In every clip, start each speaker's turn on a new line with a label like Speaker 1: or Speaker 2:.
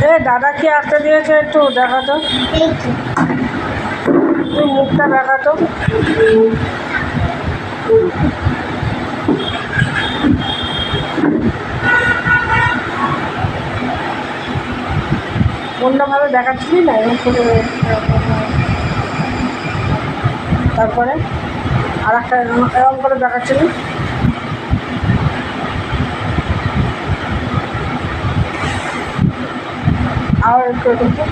Speaker 1: এ দাদা কি আঁকতে দিয়েছে একটু দেখাতো, তুই মুখটা দেখাতো। অন্যভাবে দেখাচ্ছিলি না এরকম করে, তারপরে আর একটা এরকম করে দেখাচ্ছিলি। আর একটু একটু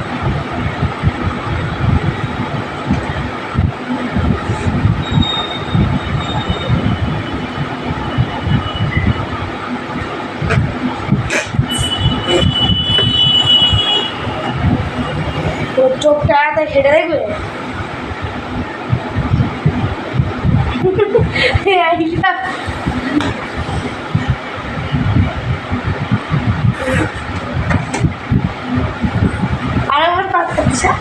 Speaker 1: তোর চোখটা তাই সেটা দেখবে। আর আমার পাচ্ছা